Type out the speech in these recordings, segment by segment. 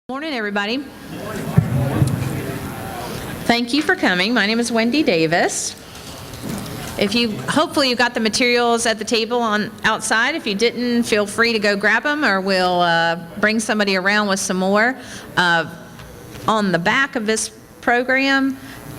Morning, everybody. Thank you for coming. My name is Wendy Davis. Hopefully you got the materials at the table outside. If you didn't, feel free to go grab them, or we'll bring somebody around with some more. On the back of this program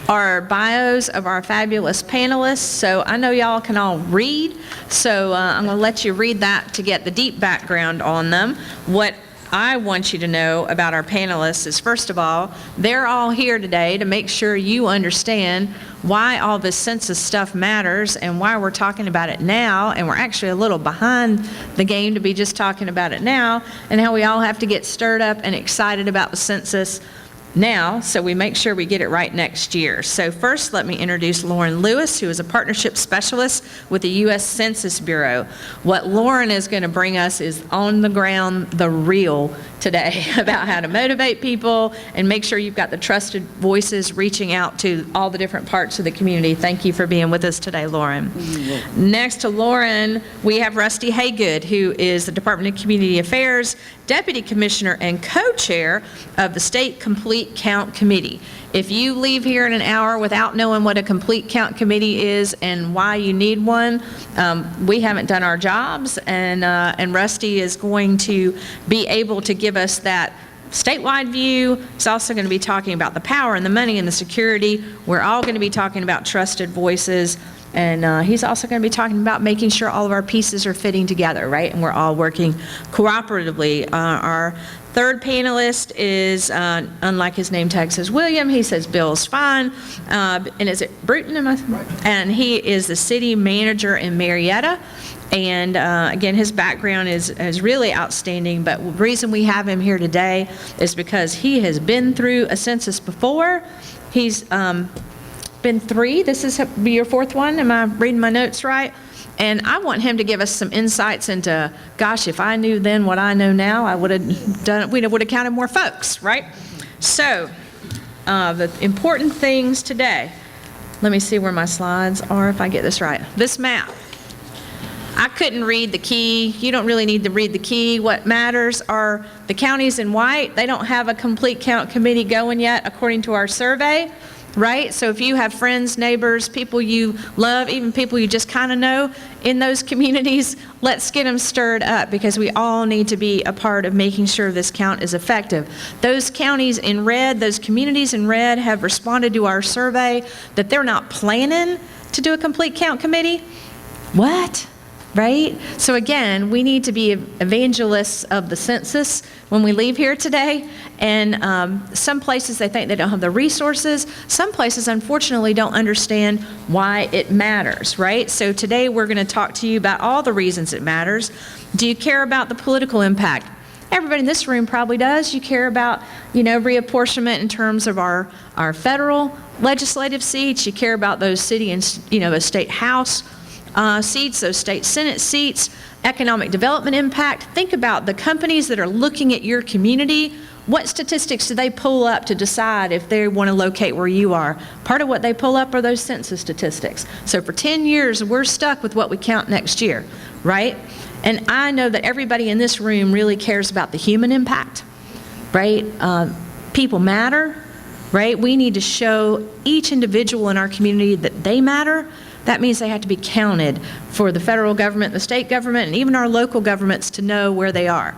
are bios of our fabulous panelists. So I know y'all can all read, so I'm going to let you read that to get the deep background on them. What I want you to know about our panelists is, first of all, they're all here today to make sure you understand why all this census stuff matters and why we're talking about it now, and we're actually a little behind the game to be just talking about it now, and how we all have to get stirred up and excited about the census now, so we make sure we get it right next year. So first, let me introduce Lauren Lewis, who is a partnership specialist with the U.S. Census Bureau. What Lauren is going to bring us is on the ground, the real today, about how to motivate people and make sure you've got the trusted voices reaching out to all the different parts of the community. Thank you for being with us today, Lauren. Next to Lauren, we have Rusty Haygood, who is the Department of Community Affairs Deputy Commissioner and co-chair of the State Complete Count Committee. If you leave here in an hour without knowing what a complete count committee is and why you need one, we haven't done our jobs, and Rusty is going to be able to give us that statewide view. He's also going to be talking about the power and the money and the security. We're all going to be talking about trusted voices, and he's also going to be talking about making sure all of our pieces are fitting together, right? And we're all working cooperatively. Our third panelist is, unlike his name tag says William, he says Bill's fine. And is it Bruton? Right. And he is the city manager in Marietta. And again, his background is really outstanding, but the reason we have him here today is because he has been through a census before. He's been three. This is be your fourth one. Am I reading my notes right? And I want him to give us some insights into, gosh, if I knew then what I know now, I would have done, we would have counted more folks, right? So the important things today, let me see where my slides are if I get this right. This map. I couldn't read the key. You don't really need to read the key. What matters are the counties in white. They don't have a complete count committee going yet, according to our survey, right? So if you have friends, neighbors, people you love, even people you just kind of know in those communities, let's get them stirred up, because we all need to be a part of making sure this count is effective. Those counties in red, those communities in red have responded to our survey that they're not planning to do a complete count committee. What? Right? So again, we need to be evangelists of the census when we leave here today. And some places they think they don't have the resources. Some places, unfortunately, don't understand why it matters, right? So today we're going to talk to you about all the reasons it matters. Do you care about the political impact? Everybody in this room probably does. You care about, reapportionment in terms of our federal legislative seats. You care about those city and, those state house seats, those state senate seats, economic development impact. Think about the companies that are looking at your community. What statistics do they pull up to decide if they want to locate where you are? Part of what they pull up are those census statistics. So for 10 years, we're stuck with what we count next year, right? And I know that everybody in this room really cares about the human impact, right? People matter, right? We need to show each individual in our community that they matter. That means they have to be counted for the federal government, the state government, and even our local governments to know where they are.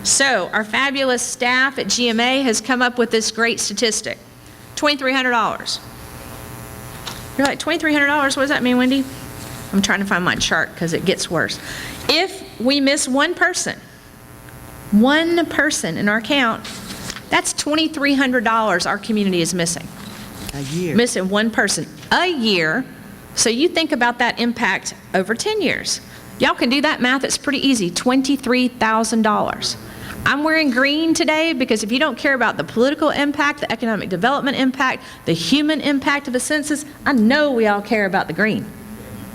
So our fabulous staff at GMA has come up with this great statistic, $2,300. You're like, $2,300, what does that mean, Wendy? I'm trying to find my chart because it gets worse. If we miss one person in our count, that's $2,300 our community is missing. A year. Missing one person a year. So you think about that impact over 10 years. Y'all can do that math. It's pretty easy. $23,000. I'm wearing green today because if you don't care about the political impact, the economic development impact, the human impact of the census, I know we all care about the green,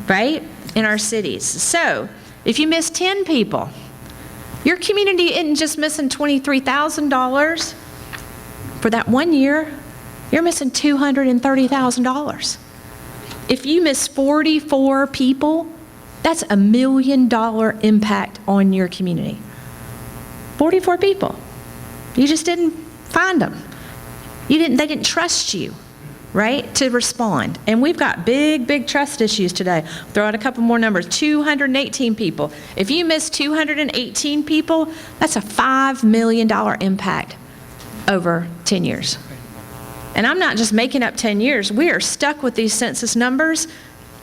right, in our cities. So if you miss 10 people, your community isn't just missing $23,000 for that 1 year. You're missing $230,000. If you miss 44 people, that's $1 million impact on your community. 44 people. You just didn't find them. They didn't trust you, right, to respond. And we've got big trust issues today. Throw out a couple more numbers. 218 people. If you miss 218 people, that's a $5 million impact over 10 years. And I'm not just making up 10 years. We are stuck with these census numbers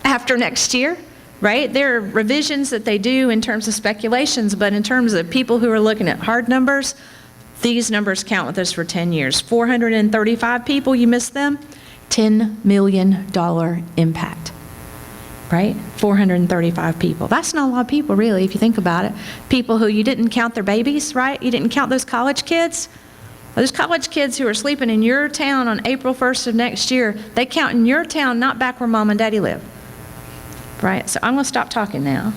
after next year, right? There are revisions that they do in terms of speculations, but in terms of people who are looking at hard numbers, these numbers count with us for 10 years. 435 people, you missed them, $10 million impact, right? 435 people. That's not a lot of people, really, if you think about it. People who you didn't count their babies, right? You didn't count those college kids. Those college kids who are sleeping in your town on April 1st of next year, they count in your town, not back where mom and daddy live, right? So I'm going to stop talking now,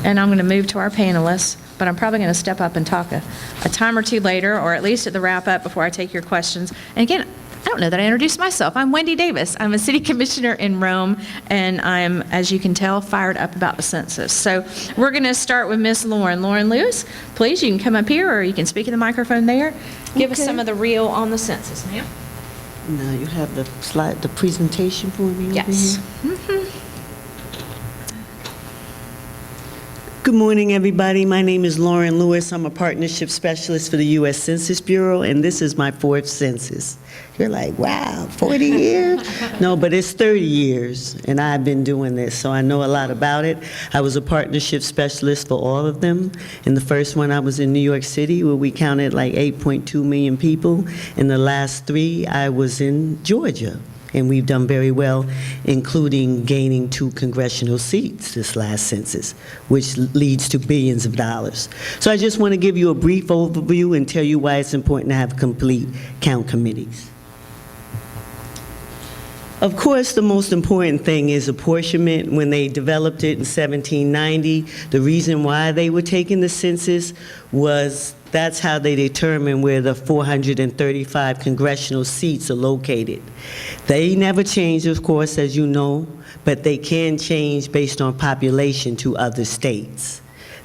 and I'm going to move to our panelists, but I'm probably going to step up and talk a time or two later, or at least at the wrap-up before I take your questions. And again, I don't know that I introduced myself. I'm Wendy Davis. I'm a city commissioner in Rome, and I'm, as you can tell, fired up about the census. So we're going to start with Miss Lauren. Lauren Lewis, please, you can come up here, or you can speak in the microphone there. Give us some of the real on the census, ma'am. Now you have the slide, the presentation for me. Yes. Over here. Good morning, everybody. My name is Lauren Lewis. I'm a partnership specialist for the U.S. Census Bureau, and this is my 4th census. You're like, wow, 40 years? No, but it's 30 years, and I've been doing this, so I know a lot about it. I was a partnership specialist for all of them. In the first one, I was in New York City, where we counted like 8.2 million people. In the last 3, I was in Georgia. And we've done very well, including gaining 2 congressional seats this last census, which leads to billions of dollars. So I just want to give you a brief overview and tell you why it's important to have complete count committees. Of course, the most important thing is apportionment. When they developed it in 1790, the reason why they were taking the census was that's how they determine where the 435 congressional seats are located. They never change, of course, as you know, but they can change based on population to other states.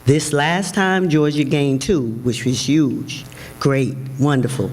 This last time, Georgia gained 2, which was huge. Great, wonderful.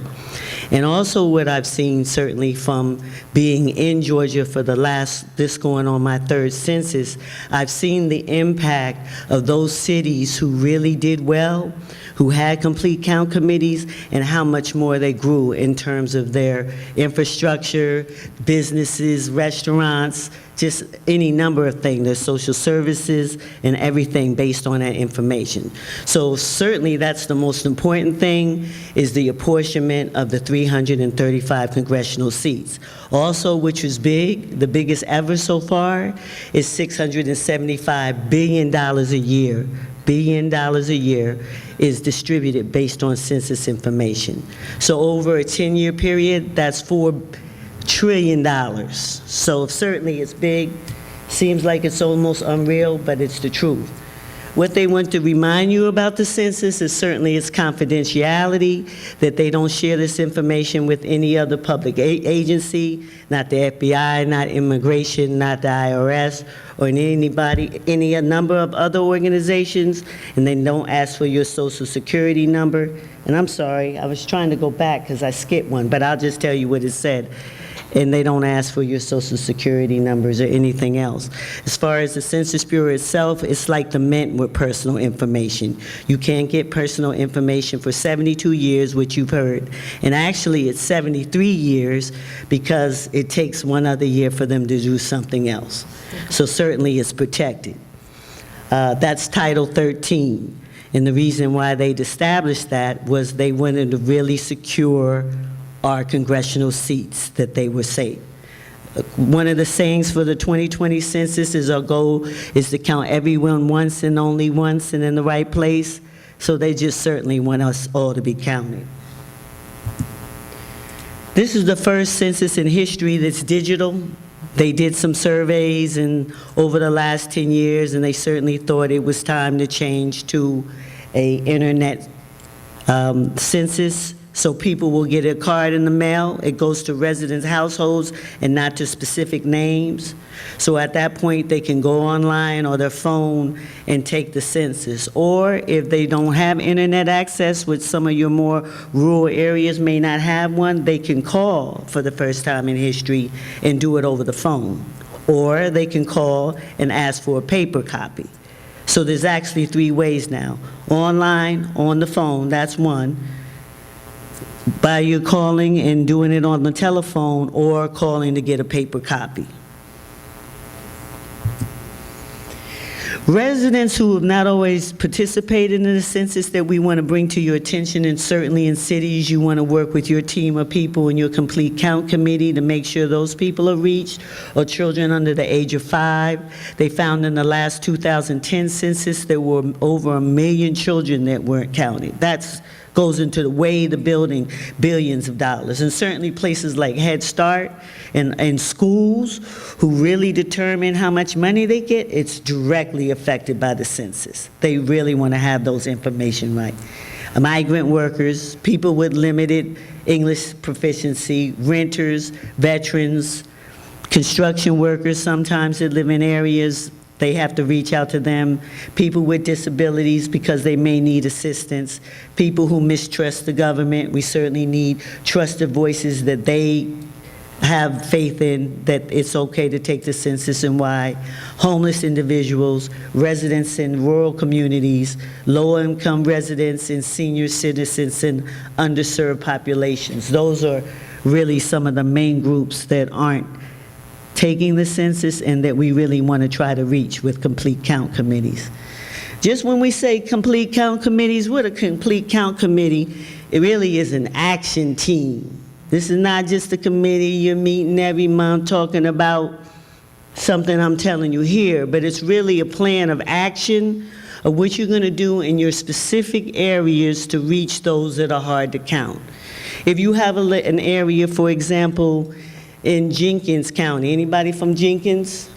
And also what I've seen, certainly from being in Georgia for this going on my 3rd census, I've seen the impact of those cities who really did well, who had complete count committees, and how much more they grew in terms of their infrastructure, businesses, restaurants, just any number of things, their social services, and everything based on that information. So certainly that's the most important thing, is the apportionment of the 335 congressional seats. Also, which was big, the biggest ever so far, is $675 billion a year. $1 billion a year is distributed based on census information. So over a 10-year period, that's $4 trillion. So certainly it's big. Seems like it's almost unreal, but it's the truth. What they want to remind you about the census is certainly its confidentiality, that they don't share this information with any other public agency, not the FBI, not immigration, not the IRS, or any number of other organizations, and they don't ask for your social security number. And I'm sorry, I was trying to go back because I skipped one, but I'll just tell you what it said. And they don't ask for your social security numbers or anything else. As far as the Census Bureau itself, it's like the Mint with personal information. You can't get personal information for 72 years, which you've heard. And actually, it's 73 years because it takes 1 other year for them to do something else. So certainly it's protected. That's Title 13. And the reason why they'd established that was they wanted to really secure our congressional seats, that they were safe. One of the sayings for the 2020 census is our goal is to count everyone once and only once and in the right place. So they just certainly want us all to be counted. This is the first census in history that's digital. They did some surveys over the last 10 years, and they certainly thought it was time to change to an internet census So people will get a card in the mail. It goes to residents' households and not to specific names. So at that point, they can go online or their phone and take the census. Or if they don't have internet access, which some of your more rural areas may not have one, they can call for the first time in history and do it over the phone. Or they can call and ask for a paper copy. So there's actually 3 ways now. Online, on the phone, that's one. By you calling and doing it on the telephone, or calling to get a paper copy. Residents who have not always participated in the census that we want to bring to your attention, and certainly in cities, you want to work with your team of people in your complete count committee to make sure those people are reached, or children under the age of 5. They found in the last 2010 census there were over 1 million children that weren't counted. That's goes into the way the building billions of dollars. And certainly places like Head Start and schools who really determine how much money they get, it's directly affected by the census. They really want to have those information right. Migrant workers, people with limited English proficiency, renters, veterans, construction workers sometimes that live in areas, they have to reach out to them, people with disabilities because they may need assistance, people who mistrust the government. We certainly need trusted voices that they have faith in, that it's okay to take the census and why. Homeless individuals, residents in rural communities, low-income residents and senior citizens and underserved populations. Those are really some of the main groups that aren't taking the census and that we really want to try to reach with complete count committees. Just when we say complete count committees, what a complete count committee, it really is an action team. This is not just a committee you're meeting every month talking about something I'm telling you here, but it's really a plan of action of what you're going to do in your specific areas to reach those that are hard to count. If you have an area, for example, in Jenkins County. Anybody from Jenkins?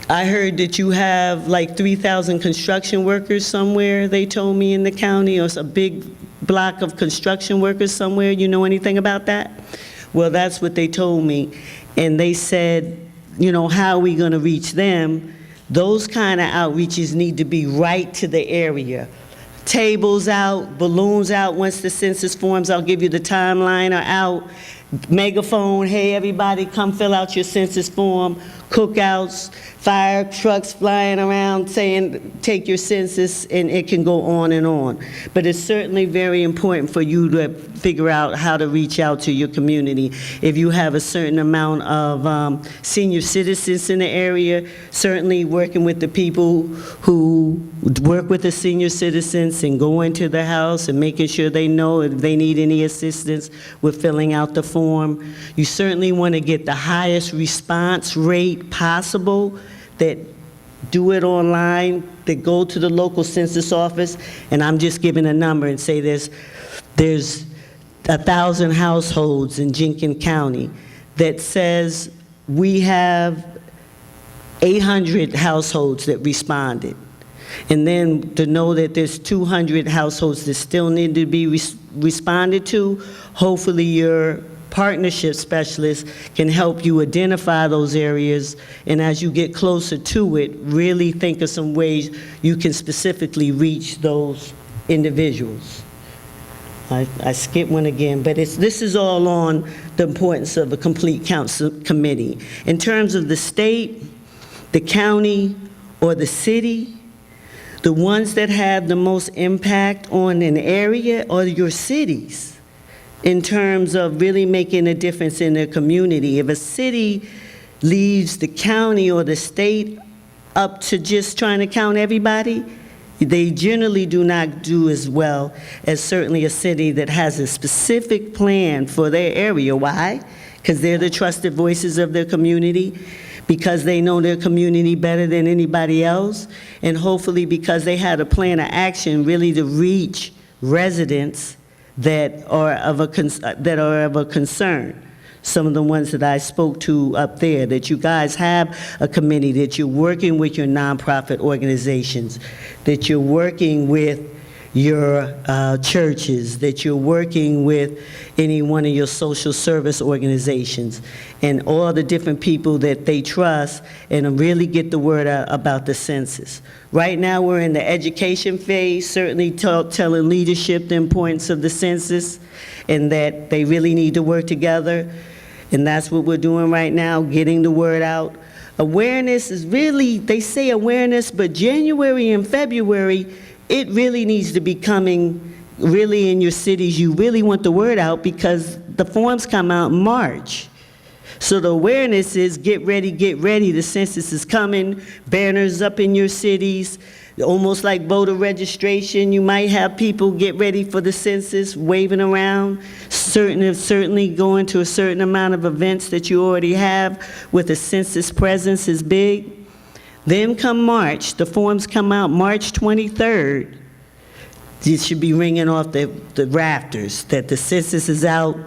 I heard that you have like 3,000 construction workers somewhere, they told me, in the county, or a big block of construction workers somewhere. You know anything about that? Well, that's what they told me. And they said, you know, how are we going to reach them? Those kind of outreaches need to be right to the area. Tables out, balloons out once the census forms, I'll give you the timeline, are out. Megaphone, hey everybody, come fill out your census form. Cookouts, fire trucks flying around saying take your census, and it can go on and on. But it's certainly very important for you to figure out how to reach out to your community. If you have a certain amount of senior citizens in the area, certainly working with the people who work with the senior citizens and go into the house and making sure they know if they need any assistance with filling out the form. You certainly want to get the highest response rate possible, that do it online, that go to the local census office, and I'm just giving a number and say there's 1,000 households in Jenkins County that says we have 800 households that responded. And then to know that there's 200 households that still need to be responded to, hopefully your partnership specialist can help you identify those areas, and as you get closer to it, really think of some ways you can specifically reach those individuals. I skipped one again, but this is all on the importance of a complete count committee. In terms of the state, the county, or the city, the ones that have the most impact on an area are your cities, in terms of really making a difference in their community. If a city leaves the county or the state up to just trying to count everybody, they generally do not do as well as certainly a city that has a specific plan for their area. Why? Because they're the trusted voices of their community, because they know their community better than anybody else, and hopefully because they had a plan of action really to reach residents that are of a concern. Some of the ones that I spoke to up there, that you guys have a committee, that you're working with your nonprofit organizations, that you're working with your churches, that you're working with any one of your social service organizations, and all the different people that they trust, and really get the word out about the census. Right now, we're in the education phase, certainly telling leadership the importance of the census and that they really need to work together. And that's what we're doing right now, getting the word out. Awareness is really, they say awareness, but January and February, it really needs to be coming really in your cities. You really want the word out because the forms come out in March. So the awareness is get ready, the census is coming, banners up in your cities, almost like voter registration. You might have people get ready for the census, waving around, certainly going to a certain amount of events that you already have with the census presence is big. Then come March, the forms come out March 23rd. It should be ringing off the rafters that the census is out.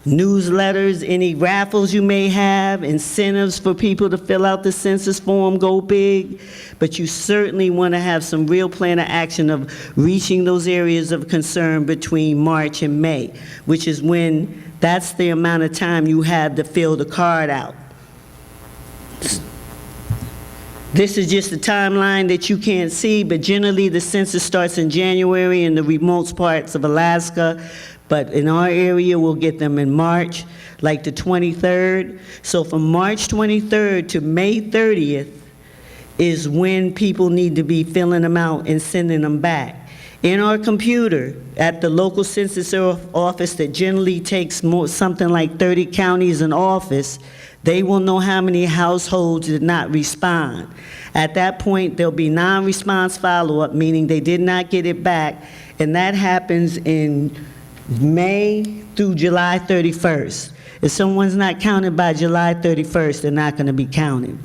Newsletters, any raffles you may have, incentives for people to fill out the census form go big, but you certainly want to have some real plan of action of reaching those areas of concern between March and May, which is when that's the amount of time you have to fill the card out. This is just a timeline that you can't see, but generally the census starts in January in the remote parts of Alaska. But in our area, we'll get them in March, like the 23rd. So from March 23rd to May 30th is when people need to be filling them out and sending them back. In our computer, at the local census office that generally takes something like 30 counties in office, they will know how many households did not respond. At that point, there'll be non-response follow-up, meaning they did not get it back, and that happens in May through July 31st. If someone's not counted by July 31st, they're not going to be counted.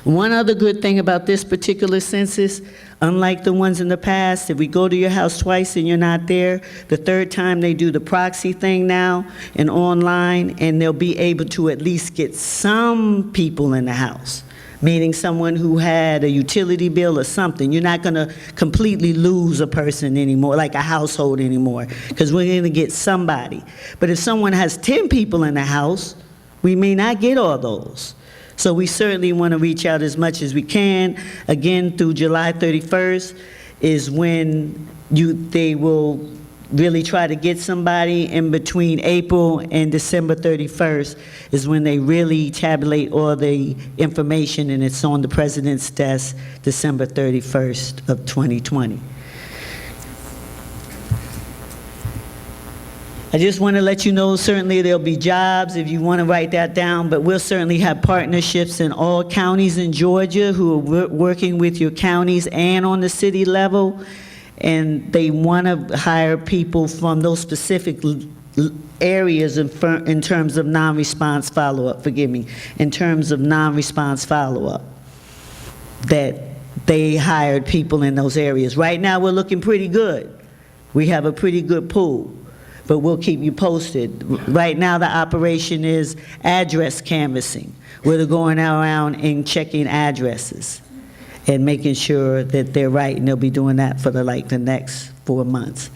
One other good thing about this particular census, unlike the ones in the past, if we go to your house twice and you're not there, the third time they do the proxy thing now and online, and they'll be able to at least get some people in the house, meaning someone who had a utility bill or something. You're not going to completely lose a person anymore, like a household anymore, because we're going to get somebody. But if someone has 10 people in the house, we may not get all those. So we certainly want to reach out as much as we can. Again, through July 31st is when they will really try to get somebody. In between April and December 31st is when they really tabulate all the information, and it's on the president's desk December 31st of 2020. I just want to let you know, certainly there'll be jobs if you want to write that down, but we'll certainly have partnerships in all counties in Georgia who are working with your counties and on the city level, and they want to hire people from those specific areas in terms of non-response follow-up, in terms of non-response follow-up, that they hired people in those areas. Right now, we're looking pretty good. We have a pretty good pool, but we'll keep you posted. Right now, the operation is address canvassing, where they're going around and checking addresses and making sure that they're right, and they'll be doing that for the next 4 months.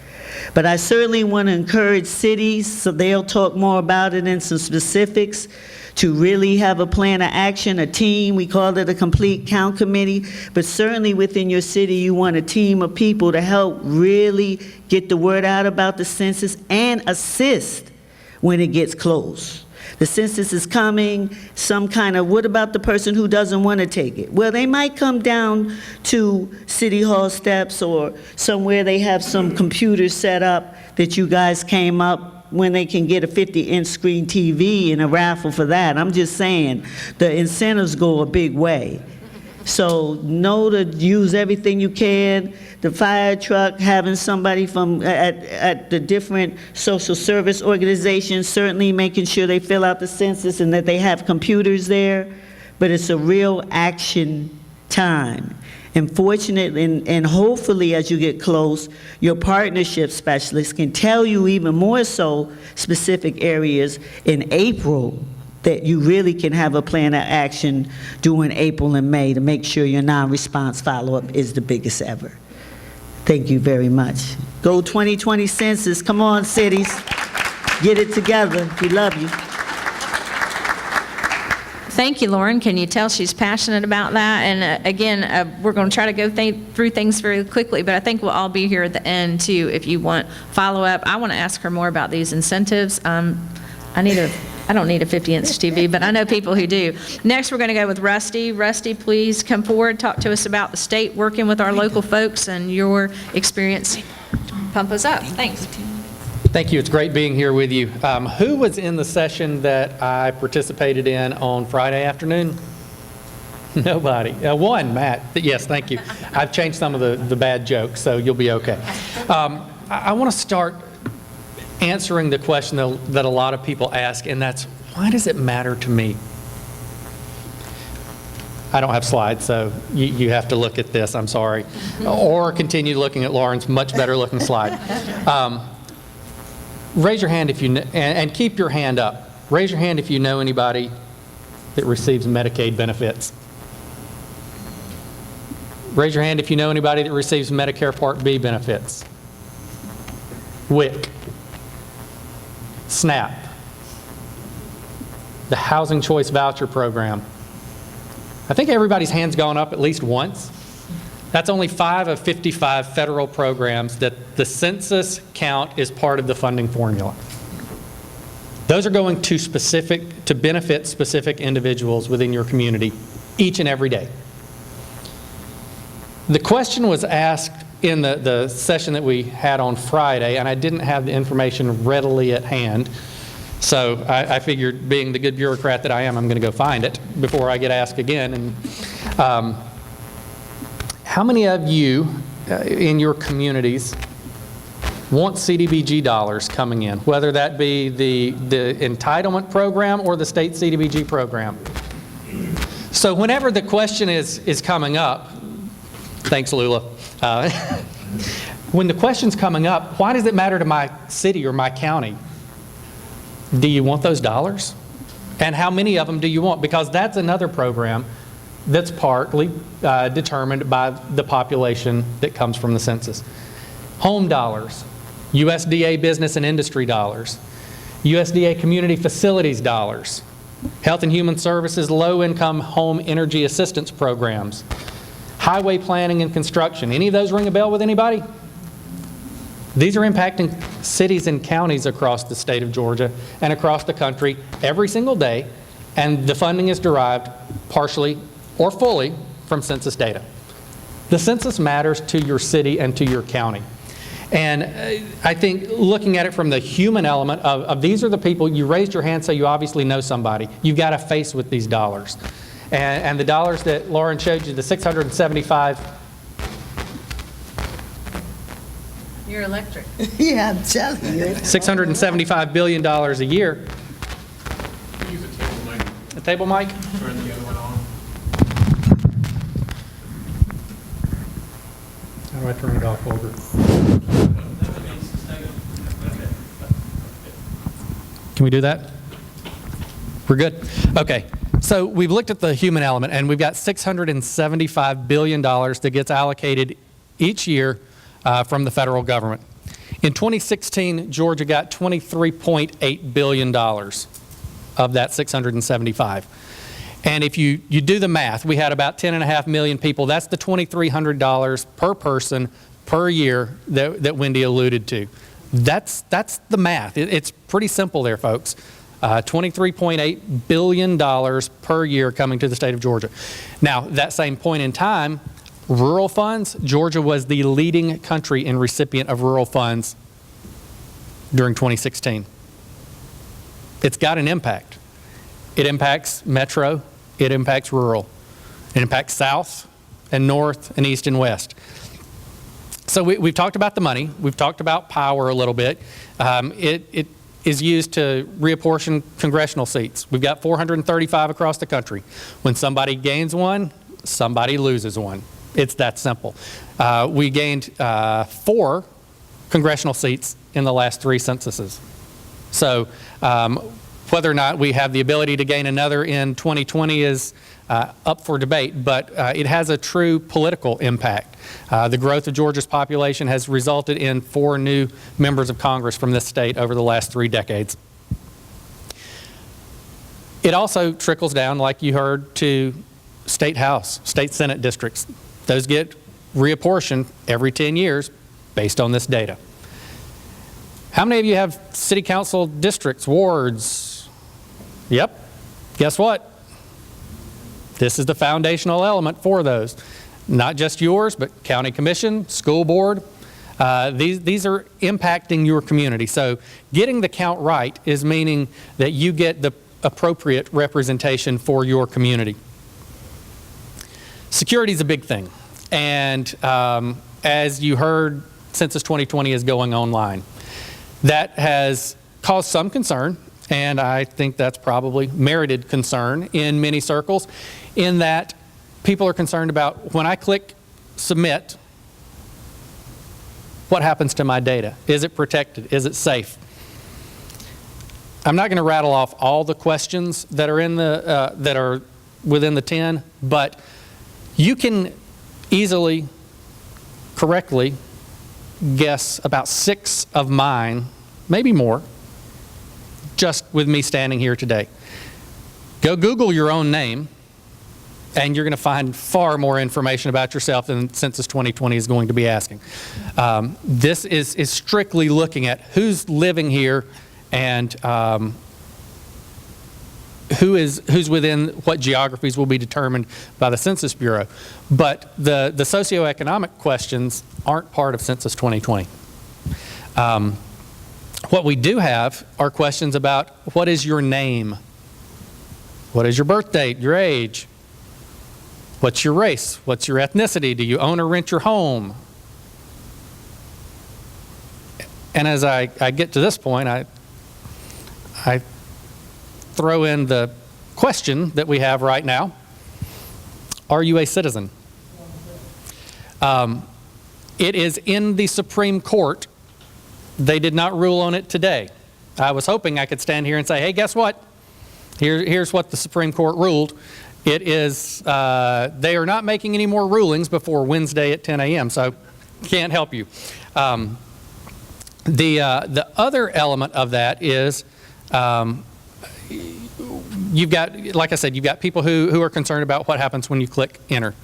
But I certainly want to encourage cities, so they'll talk more about it in some specifics, to really have a plan of action, a team. We call it a complete count committee, but certainly within your city, you want a team of people to help really get the word out about the census and assist when it gets close. The census is coming, what about the person who doesn't want to take it? Well, they might come down to City Hall steps or somewhere they have some computers set up that you guys came up when they can get a 50-inch screen TV and a raffle for that. I'm just saying, the incentives go a big way. So know to use everything you can. The fire truck, having somebody from at the different social service organizations, certainly making sure they fill out the census and that they have computers there. But it's a real action time. And fortunately, and hopefully as you get close, your partnership specialists can tell you even more so specific areas in April that you really can have a plan of action during April and May to make sure your non-response follow-up is the biggest ever. Thank you very much. Go 2020 census. Come on, cities. Get it together. We love you. Thank you, Lauren. Can you tell she's passionate about that? And again, we're going to try to go through things very quickly, but I think we'll all be here at the end, too, if you want follow-up. I want to ask her more about these incentives. I don't need a 50-inch TV, but I know people who do. Next, we're going to go with Rusty. Rusty, please come forward, talk to us about the state working with our local folks and your experience. Pump us up. Thanks. Thank you. It's great being here with you. Who was in the session that I participated in on Friday afternoon? Nobody. One, Matt. Yes, thank you. I've changed some of the bad jokes, so you'll be okay. I want to start answering the question that a lot of people ask, and that's, why does it matter to me? I don't have slides, so you have to look at this, I'm sorry. Or continue looking at Lauren's much better looking slide. Raise your hand if you, and keep your hand up. Raise your hand if you know anybody that receives Medicaid benefits. Raise your hand if you know anybody that receives Medicare Part B benefits. WIC. SNAP, the Housing Choice Voucher Program. I think everybody's hand's gone up at least once. That's only 5 of 55 federal programs that the census count is part of the funding formula. Those are going to benefit specific individuals within your community each and every day. The question was asked in the session that we had on Friday, and I didn't have the information readily at hand, so I figured, being the good bureaucrat that I am, I'm going to go find it before I get asked again. And how many of you in your communities want CDBG dollars coming in, whether that be the entitlement program or the state CDBG program? So whenever the question is coming up, thanks, Lula. When the question's coming up, why does it matter to my city or my county? Do you want those dollars? And how many of them do you want? Because that's another program that's partly determined by the population that comes from the census. Home dollars, USDA business and industry dollars, USDA community facilities dollars, Health and Human Services low-income home energy assistance programs, highway planning and construction. Any of those ring a bell with anybody? These are impacting cities and counties across the state of Georgia and across the country every single day, and the funding is derived partially or fully from census data. The census matters to your city and to your county. And I think looking at it from the human element of these are the people, you raised your hand, so you obviously know somebody. You've got a face with these dollars. And the dollars that Lauren showed you, the 675. You're electric. Yeah, I'm telling you. $675 billion a year. Use a table mic. A table mic? Turn the other one on. How do I turn it off over? Can we do that? We're good? Okay. So we've looked at the human element, and we've got $675 billion that gets allocated each year from the federal government. In 2016, Georgia got $23.8 billion of that 675. And if you do the math, we had about 10.5 million people. That's the $2,300 per person per year that Wendy alluded to. That's the math. It's pretty simple there, folks. $23.8 billion per year coming to the state of Georgia. Now, that same point in time, rural funds, Georgia was the leading country in recipient of rural funds during 2016. It's got an impact. It impacts metro, it impacts rural, it impacts south and north and east and west. So we've talked about the money, we've talked about power a little bit. It is used to reapportion congressional seats. We've got 435 across the country. When somebody gains one, somebody loses one. It's that simple. We gained 4 congressional seats in the last 3 censuses. So whether or not we have the ability to gain another in 2020 is up for debate, but it has a true political impact. The growth of Georgia's population has resulted in 4 new members of Congress from this state over the last 3 decades. It also trickles down, like you heard, to state house, state senate districts. Those get reapportioned every 10 years based on this data. How many of you have city council districts, wards? Yep. Guess what? This is the foundational element for those. Not just yours, but county commission, school board. These are impacting your community. So getting the count right is meaning that you get the appropriate representation for your community. Security is a big thing. And as you heard, Census 2020 is going online. That has caused some concern, and I think that's probably merited concern in many circles, in that people are concerned about when I click submit, what happens to my data? Is it protected? Is it safe? I'm not going to rattle off all the questions that are in the that are within the 10, but you can easily, correctly guess about 6 of mine, maybe more, just with me standing here today. Go Google your own name, and you're going to find far more information about yourself than Census 2020 is going to be asking. This is strictly looking at who's living here and who's within what geographies will be determined by the Census Bureau. But the socioeconomic questions aren't part of Census 2020. What we do have are questions about what is your name? What is your birth date, your age? What's your race? What's your ethnicity? Do you own or rent your home? And as I get to this point, I throw in the question that we have right now. Are you a citizen? It is in the Supreme Court. They did not rule on it today. I was hoping I could stand here and say, hey, guess what? Here's what the Supreme Court ruled. It is, they are not making any more rulings before Wednesday at 10 a.m., so can't help you. The other element of that is you've got, like I said, you've got people who are concerned about what happens when you click enter.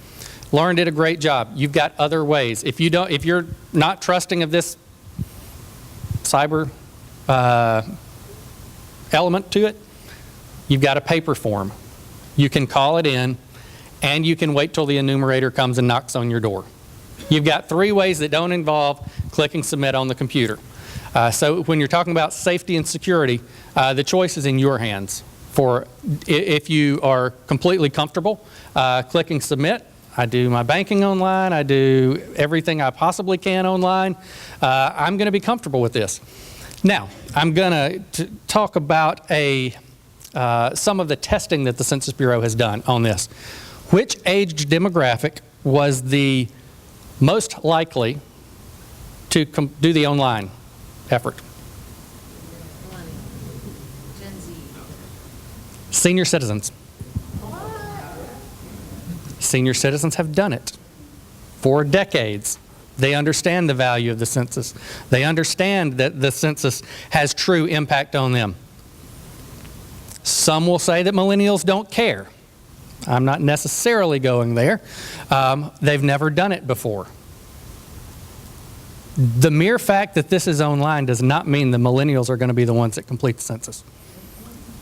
Lauren did a great job. You've got other ways. If you're not trusting of this cyber element to it, you've got a paper form. You can call it in, and you can wait till the enumerator comes and knocks on your door. You've got 3 ways that don't involve clicking submit on the computer. So when you're talking about safety and security, the choice is in your hands. For if you are completely comfortable clicking submit, I do my banking online, I do everything I possibly can online, I'm going to be comfortable with this. Now, I'm going to talk about some of the testing that the Census Bureau has done on this. Which age demographic was the most likely to do the online effort? Senior citizens. Senior citizens have done it for decades. They understand the value of the census. They understand that the census has true impact on them. Some will say that millennials don't care. I'm not necessarily going there. They've never done it before. The mere fact that this is online does not mean the millennials are going to be the ones that complete the census.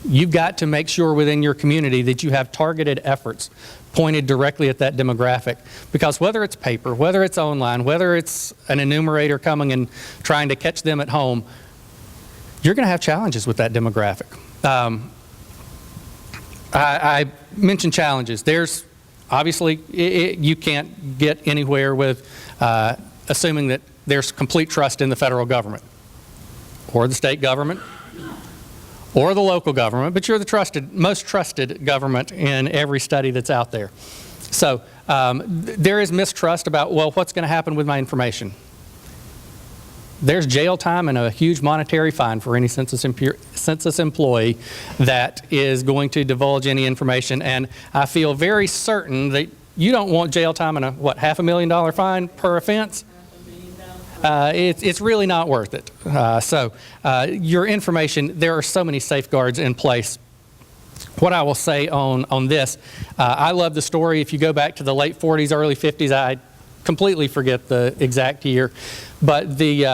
You've got to make sure within your community that you have targeted efforts pointed directly at that demographic. Because whether it's paper, whether it's online, whether it's an enumerator coming and trying to catch them at home, you're going to have challenges with that demographic. I mentioned challenges. There's obviously, you can't get anywhere with assuming that there's complete trust in the federal government or the state government or the local government, but you're the most trusted government in every study that's out there. So there is mistrust about, well, what's going to happen with my information? there's jail time and a huge monetary fine for any census employee that is going to divulge any information. And I feel very certain that you don't want jail time and a, what, $500,000 fine per offense? It's really not worth it. Your information, there are so many safeguards in place. What I will say on this, I love the story. If you go back to the late 40s, early 50s, I completely forget the exact year, but the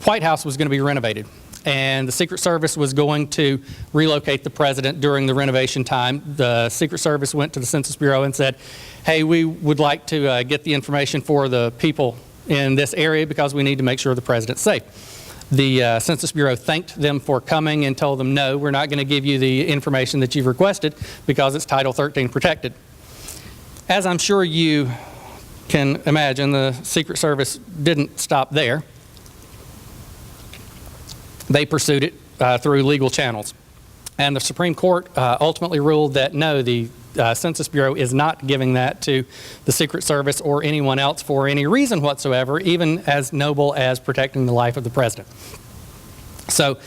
White House was going to be renovated, and the Secret Service was going to relocate the president during the renovation time. The Secret Service went to the Census Bureau and said, hey, we would like to get the information for the people in this area because we need to make sure the president's safe. The Census Bureau thanked them for coming and told them, no, we're not going to give you the information that you've requested because it's Title 13 protected. As I'm sure you can imagine, the Secret Service didn't stop there. They pursued it through legal channels. And the Supreme Court ultimately ruled that no, the Census Bureau is not giving that to the Secret Service or anyone else for any reason whatsoever, even as noble as protecting the life of the president. So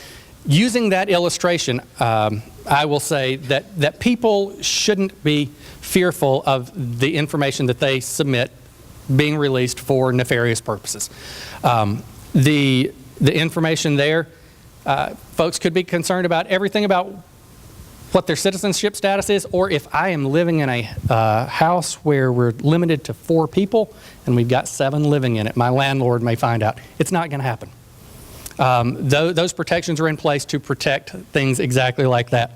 using that illustration, I will say that people shouldn't be fearful of the information that they submit being released for nefarious purposes. The information there, folks could be concerned about everything about what their citizenship status is, or if I am living in a house where we're limited to 4 people and we've got 7 living in it, my landlord may find out. It's not going to happen. Those protections are in place to protect things exactly like that.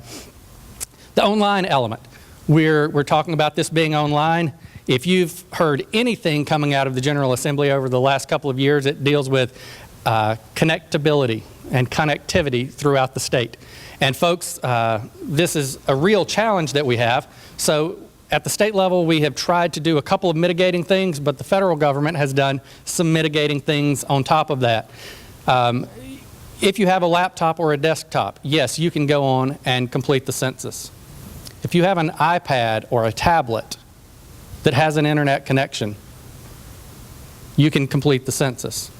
The online element, we're talking about this being online. If you've heard anything coming out of the General Assembly over the last couple of years, it deals with connectability and connectivity throughout the state. And folks, this is a real challenge that we have. So at the state level, we have tried to do a couple of mitigating things, but the federal government has done some mitigating things on top of that. If you have a laptop or a desktop, yes, you can go on and complete the census. If you have an iPad or a tablet that has an internet connection, you can complete the census.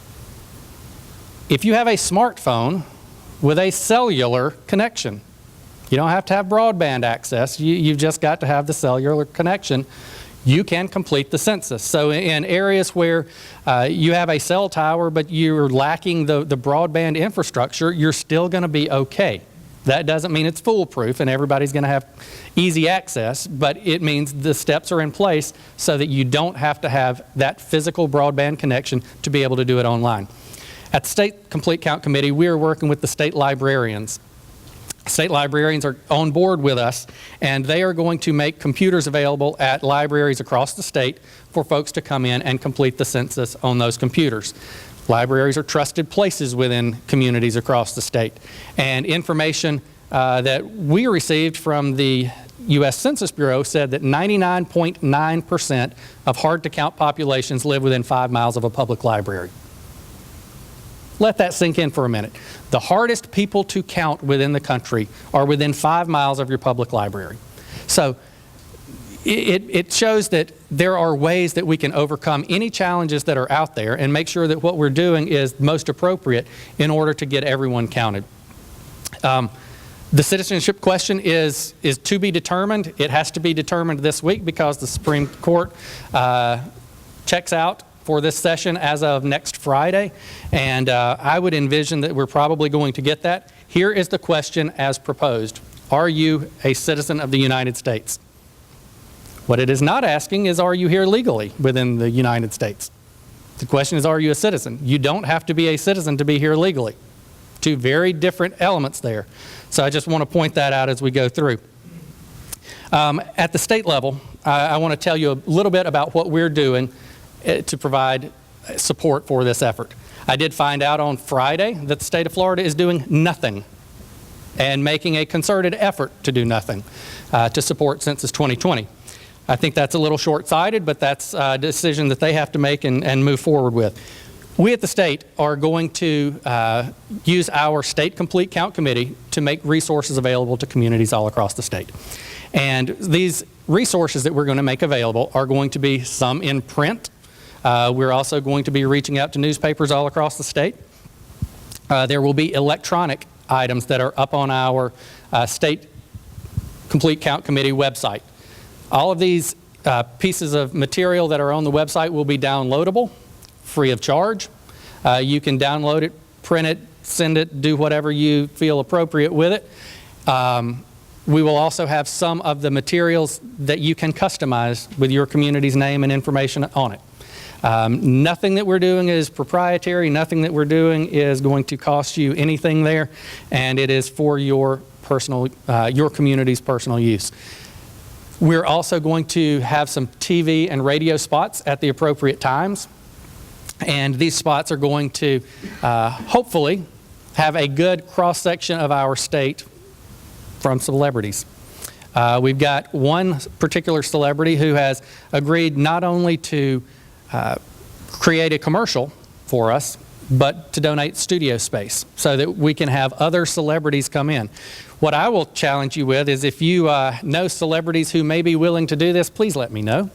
If you have a smartphone with a cellular connection, you don't have to have broadband access, you've just got to have the cellular connection, you can complete the census. So in areas where you have a cell tower but you're lacking the broadband infrastructure, you're still going to be okay. That doesn't mean it's foolproof and everybody's going to have easy access, but it means the steps are in place so that you don't have to have that physical broadband connection to be able to do it online. At the State Complete Count Committee, we are working with the state librarians. State librarians are on board with us, and they are going to make computers available at libraries across the state for folks to come in and complete the census on those computers. Libraries are trusted places within communities across the state. And information that we received from the U.S. Census Bureau said that 99.9% of hard-to-count populations live within 5 miles of a public library. Let that sink in for a minute. The hardest people to count within the country are within 5 miles of your public library. So it shows that there are ways that we can overcome any challenges that are out there and make sure that what we're doing is most appropriate in order to get everyone counted. The citizenship question is to be determined. It has to be determined this week because the Supreme Court checks out for this session as of next Friday, and I would envision that we're probably going to get that. Here is the question as proposed. Are you a citizen of the United States? What it is not asking is, are you here legally within the United States? The question is, are you a citizen? You don't have to be a citizen to be here legally. 2 very different elements there. So I just want to point that out as we go through. At the state level, I want to tell you a little bit about what we're doing to provide support for this effort. I did find out on Friday that the state of Florida is doing nothing and making a concerted effort to do nothing to support Census 2020. I think that's a little short-sighted, but that's a decision that they have to make and move forward with. We at the state are going to use our State Complete Count Committee to make resources available to communities all across the state. And these resources that we're going to make available are going to be some in print, We're also going to be reaching out to newspapers all across the state. There will be electronic items that are up on our State Complete Count Committee website. All of these pieces of material that are on the website will be downloadable, free of charge. You can download it, print it, send it, do whatever you feel appropriate with it. We will also have some of the materials that you can customize with your community's name and information on it. Nothing that we're doing is proprietary. Nothing that we're doing is going to cost you anything there, and it is for your personal, your community's personal use. We're also going to have some TV and radio spots at the appropriate times, and these spots are going to hopefully have a good cross-section of our state from celebrities. We've got one particular celebrity who has agreed not only to create a commercial for us, but to donate studio space so that we can have other celebrities come in. What I will challenge you with is if you know celebrities who may be willing to do this, please let me know.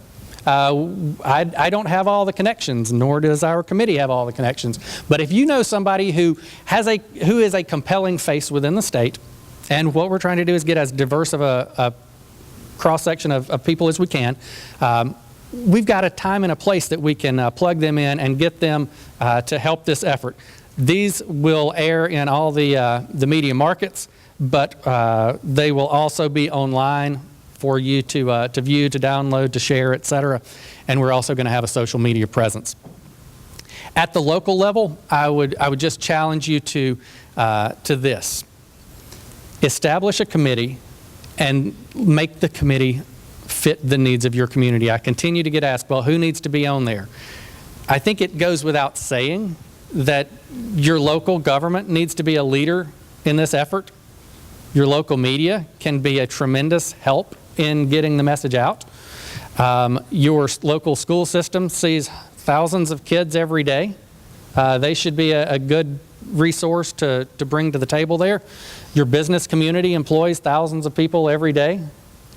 I don't have all the connections, nor does our committee have all the connections. But if you know somebody who is a compelling face within the state, and what we're trying to do is get as diverse of a cross-section of people as we can, we've got a time and a place that we can plug them in and get them to help this effort. These will air in all the media markets, but they will also be online for you to view, to download, to share, etc. And we're also going to have a social media presence. At the local level, I would just challenge you to this. Establish a committee and make the committee fit the needs of your community. I continue to get asked, well, who needs to be on there? I think it goes without saying that your local government needs to be a leader in this effort. Your local media can be a tremendous help in getting the message out. Your local school system sees thousands of kids every day. They should be a good resource to bring to the table there. Your business community employs thousands of people every day.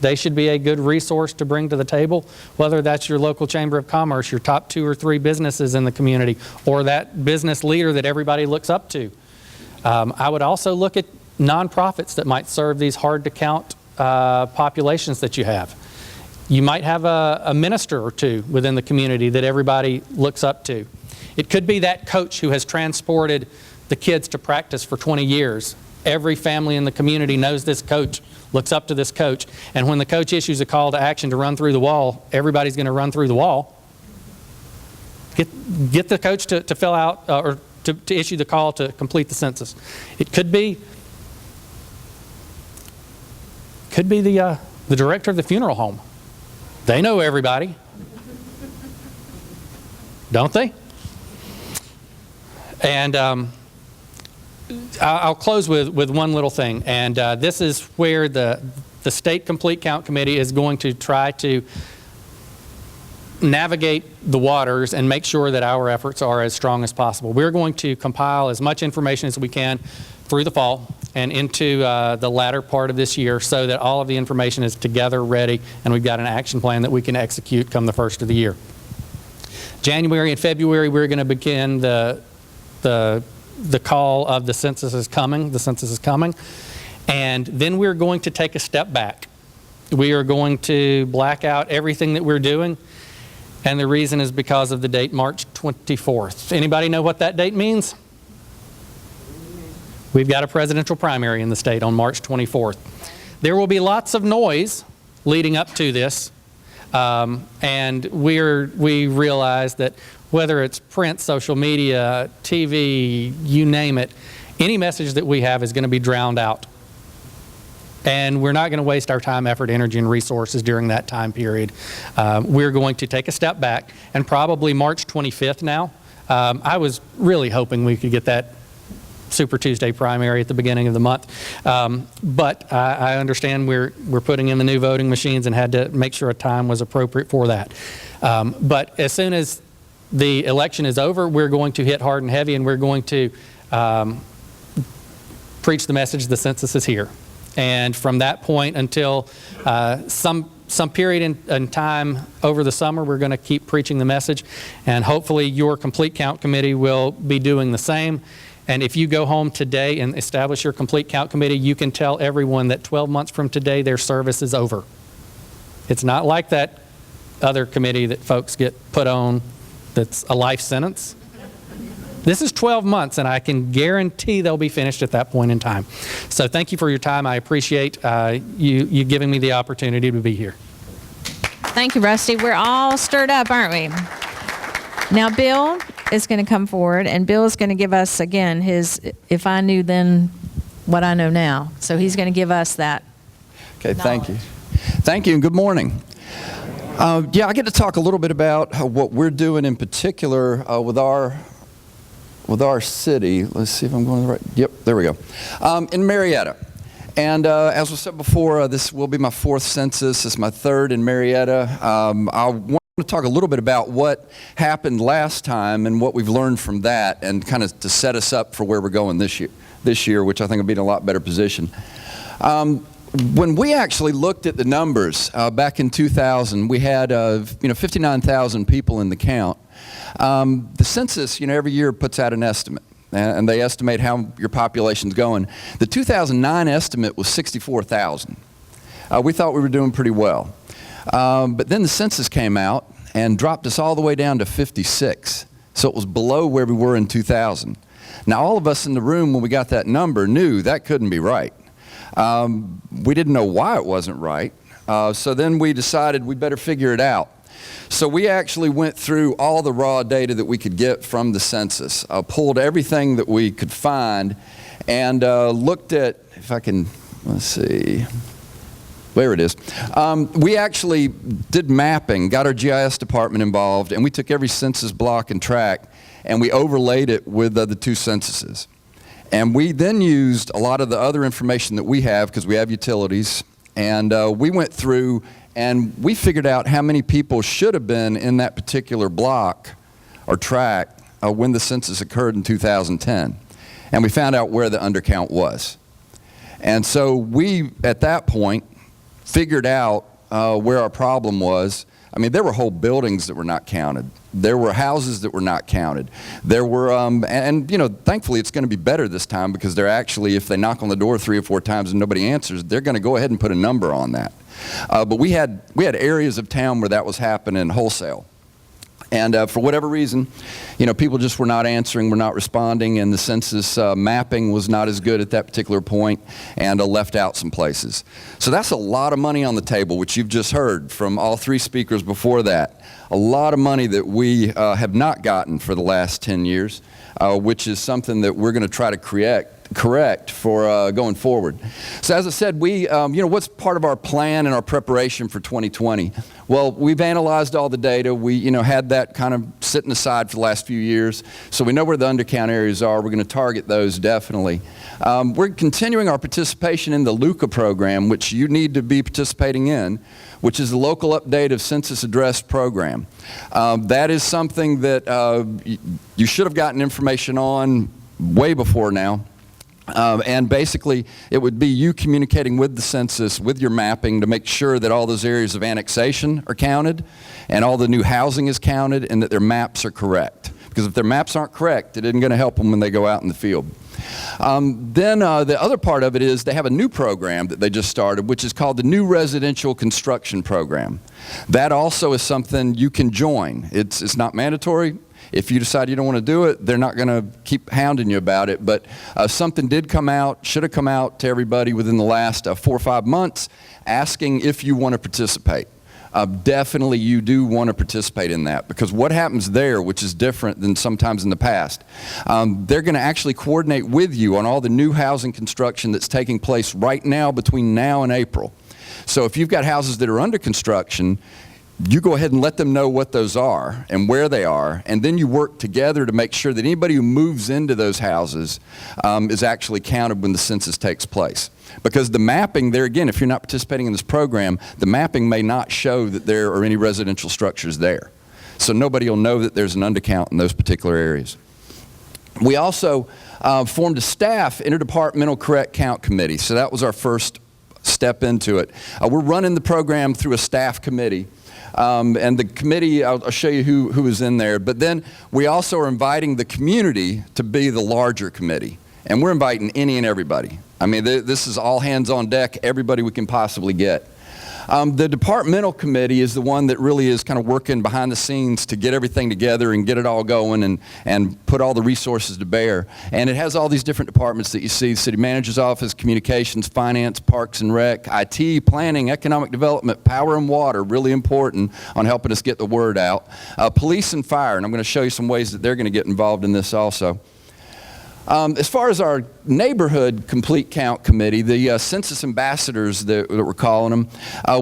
They should be a good resource to bring to the table, whether that's your local chamber of commerce, your top 2 or 3 businesses in the community, or that business leader that everybody looks up to. I would also look at nonprofits that might serve these hard-to-count populations that you have. You might have a minister or two within the community that everybody looks up to. It could be that coach who has transported the kids to practice for 20 years. Every family in the community knows this coach, looks up to this coach, and when the coach issues a call to action to run through the wall, everybody's going to run through the wall. Get the coach to fill out or to issue the call to complete the census. It could be the director of the funeral home. They know everybody, don't they? And I'll close with one little thing, and this is where the State Complete Count Committee is going to try to navigate the waters and make sure that our efforts are as strong as possible. We're going to compile as much information as we can through the fall and into the latter part of this year so that all of the information is together, ready, and we've got an action plan that we can execute come the first of the year. January and February, we're going to begin the call of the census is coming, and then we're going to take a step back. We are going to black out everything that we're doing, and the reason is because of the date March 24th. Anybody know what that date means? We've got a presidential primary in the state on March 24th. There will be lots of noise leading up to this, and we realize that whether it's print, social media, TV, you name it, any message that we have is going to be drowned out. And we're not going to waste our time, effort, energy, and resources during that time period. We're going to take a step back, and probably March 25th now. I was really hoping we could get that Super Tuesday primary at the beginning of the month. But I understand we're putting in the new voting machines and had to make sure a time was appropriate for that. But as soon as the election is over, we're going to hit hard and heavy, and we're going to preach the message the census is here. And from that point until some some period in time over the summer, we're going to keep preaching the message, and hopefully your Complete Count Committee will be doing the same. And if you go home today and establish your Complete Count Committee, you can tell everyone that 12 months from today, their service is over. It's not like that other committee that folks get put on that's a life sentence. This is 12 months, and I can guarantee they'll be finished at that point in time. So thank you for your time. I appreciate you giving me the opportunity to be here. Thank you, Rusty. We're all stirred up, aren't we? Now, Bill is going to come forward, and Bill is going to give us, again, his "if I knew then what I know now." So he's going to give us that. Okay, thank you. Thank you, and good morning. I get to talk a little bit about what we're doing in particular with our city. Let's see if I'm going the right. Yep, there we go. In Marietta. And as was said before, this will be my 4th census. It's my 3rd in Marietta. I want to talk a little bit about what happened last time and what we've learned from that, and kind of to set us up for where we're going this year, which I think will be in a lot better position. When we actually looked at the numbers back in 2000, we had 59,000 people in the count. The census, every year puts out an estimate, and they estimate how your population's going. The 2009 estimate was 64,000. We thought we were doing pretty well. But then the census came out and dropped us all the way down to 56. So it was below where we were in 2000. Now, all of us in the room, when we got that number, knew that couldn't be right. We didn't know why it wasn't right. So then we decided we better figure it out. So we actually went through all the raw data that we could get from the census, pulled everything that we could find, and looked at, if I can, let's see, there it is. We actually did mapping, got our GIS department involved, and we took every census block and tract, and we overlaid it with the 2 censuses. And we then used a lot of the other information that we have, because we have utilities, and we went through and we figured out how many people should have been in that particular block or tract when the census occurred in 2010. And we found out where the undercount was. And so we, at that point, figured out where our problem was. I mean, there were whole buildings that were not counted. There were houses that were not counted. There were, thankfully it's going to be better this time, because they're actually, if they knock on the door 3 or 4 times and nobody answers, they're going to go ahead and put a number on that. But we had areas of town where that was happening wholesale. And for whatever reason, people just were not answering, were not responding, and the census mapping was not as good at that particular point, and left out some places. So that's a lot of money on the table, which you've just heard from all 3 speakers before that. A lot of money that we have not gotten for the last 10 years, which is something that we're going to try to correct for going forward. So as I said, we, what's part of our plan and our preparation for 2020? Well, we've analyzed all the data. We, had that kind of sitting aside for the last few years. So we know where the undercount areas are. We're going to target those definitely. We're continuing our participation in the LUCA program, which you need to be participating in, which is the Local Update of Census Address Program. That is something that you should have gotten information on way before now. And basically, it would be you communicating with the census, with your mapping, to make sure that all those areas of annexation are counted, and all the new housing is counted, and that their maps are correct. Because if their maps aren't correct, it isn't going to help them when they go out in the field. Then the other part of it is they have a new program that they just started, which is called the New Residential Construction Program. That also is something you can join. It's not mandatory. If you decide you don't want to do it, they're not going to keep hounding you about it. But something did come out, should have come out to everybody within the last 4 or 5 months, asking if you want to participate. Definitely you do want to participate in that, because what happens there, which is different than sometimes in the past, they're going to actually coordinate with you on all the new housing construction that's taking place right now between now and April. So if you've got houses that are under construction, you go ahead and let them know what those are and where they are, and then you work together to make sure that anybody who moves into those houses is actually counted when the census takes place. Because the mapping there, again, if you're not participating in this program, the mapping may not show that there are any residential structures there. So nobody will know that there's an undercount in those particular areas. We also formed a staff interdepartmental correct count committee. So that was our first step into it. We're running the program through a staff committee. And the committee, I'll show you who is in there. But then we also are inviting the community to be the larger committee. And we're inviting any and everybody. I mean, this is all hands on deck, everybody we can possibly get. The Departmental Committee is the one that really is kind of working behind the scenes to get everything together and get it all going and put all the resources to bear. And it has all these different departments that you see: City Manager's Office, Communications, Finance, Parks and Rec, IT, Planning, Economic Development, Power and Water, really important on helping us get the word out. Police and Fire, and I'm going to show you some ways that they're going to get involved in this also. As far as our neighborhood complete count committee, the census ambassadors that we're calling them,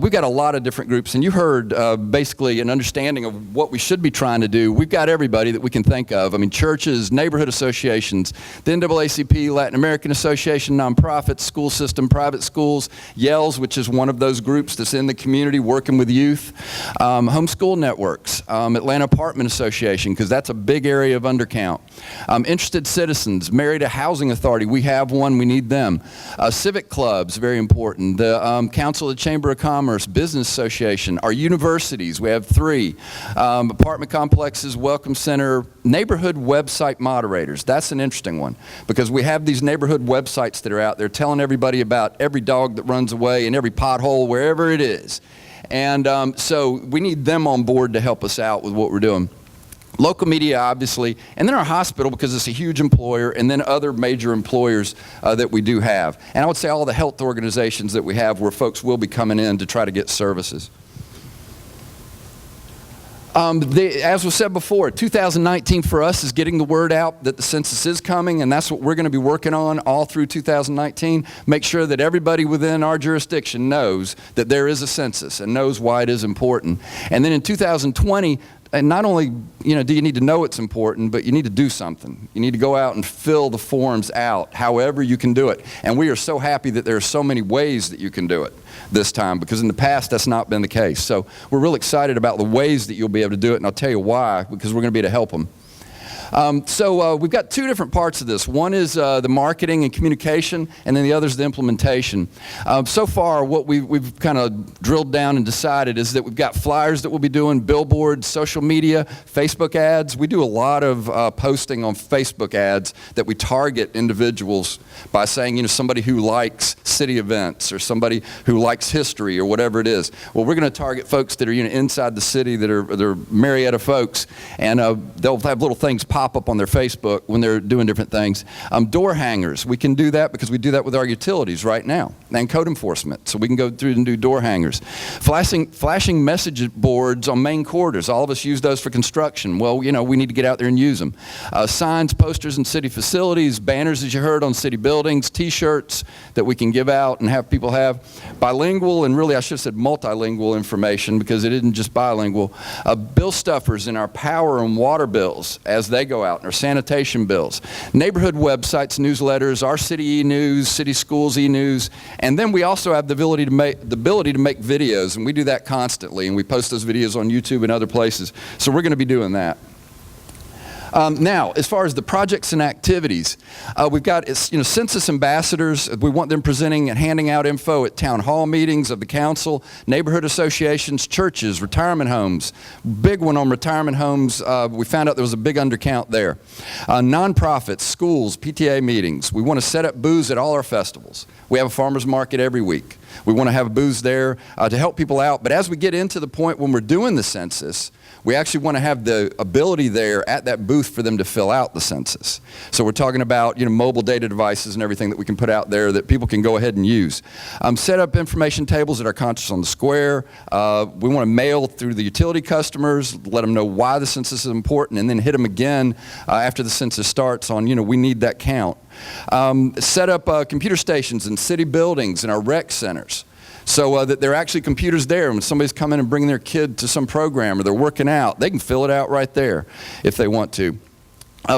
we've got a lot of different groups, and you heard basically an understanding of what we should be trying to do. We've got everybody that we can think of. I mean, churches, neighborhood associations, the NAACP, Latin American Association, nonprofits, school system, private schools, Yells, which is one of those groups that's in the community working with youth, homeschool networks, Atlanta Apartment Association, because that's a big area of undercount, interested citizens, Married to Housing Authority, we have one, we need them. Civic clubs, very important. The Council of the Chamber of Commerce, Business Association, our universities, we have 3. Apartment complexes, Welcome Center, neighborhood website moderators. That's an interesting one because we have these neighborhood websites that are out there telling everybody about every dog that runs away and every pothole wherever it is. And so we need them on board to help us out with what we're doing. Local media, obviously, and then our hospital because it's a huge employer, and then other major employers that we do have. And I would say all the health organizations that we have where folks will be coming in to try to get services. As was said before, 2019 for us is getting the word out that the census is coming, and that's what we're going to be working on all through 2019. Make sure that everybody within our jurisdiction knows that there is a census and knows why it is important. And then in 2020, and not only, do you need to know it's important, but you need to do something. You need to go out and fill the forms out, however you can do it. And we are so happy that there are so many ways that you can do it this time, because in the past that's not been the case. So we're real excited about the ways that you'll be able to do it, and I'll tell you why, because we're going to be able to help them. So we've got 2 different parts of this. One is the marketing and communication, and then the other is the implementation. So far, what we've kind of drilled down and decided is that we've got flyers that we'll be doing, billboards, social media, Facebook ads. We do a lot of posting on Facebook ads that we target individuals by saying, somebody who likes city events or somebody who likes history or whatever it is. Well, we're going to target folks that are inside the city that are Marietta folks, and they'll have little things pop up on their Facebook when they're doing different things. Door hangers, we can do that because we do that with our utilities right now, and code enforcement, so we can go through and do door hangers. Flashing message boards on main corridors, all of us use those for construction. Well, we need to get out there and use them. Signs, posters in city facilities, banners as you heard on city buildings, t-shirts that we can give out and have people have. Bilingual, and really I should have said multilingual information because it isn't just bilingual. Bill stuffers in our power and water bills as they go out, and our sanitation bills. Neighborhood websites, newsletters, our city e-news, city schools e-news, and then we also have the ability to make videos, and we do that constantly, and we post those videos on YouTube and other places. So we're going to be doing that. Now, as far as the projects and activities, we've got census ambassadors. We want them presenting and handing out info at town hall meetings of the council, neighborhood associations, churches, retirement homes. Big one on retirement homes. We found out there was a big undercount there. Nonprofits, schools, PTA meetings. We want to set up booths at all our festivals. We have a farmers market every week. We want to have booths there to help people out. But as we get into the point when we're doing the census, we actually want to have the ability there at that booth for them to fill out the census. So we're talking about mobile data devices and everything that we can put out there that people can go ahead and use. Set up information tables at our concerts on the square. We want to mail through the utility customers, let them know why the census is important, and then hit them again after the census starts on, we need that count. Set up computer stations in city buildings and our rec centers. So that there are actually computers there. When somebody's coming and bringing their kid to some program or they're working out, they can fill it out right there if they want to.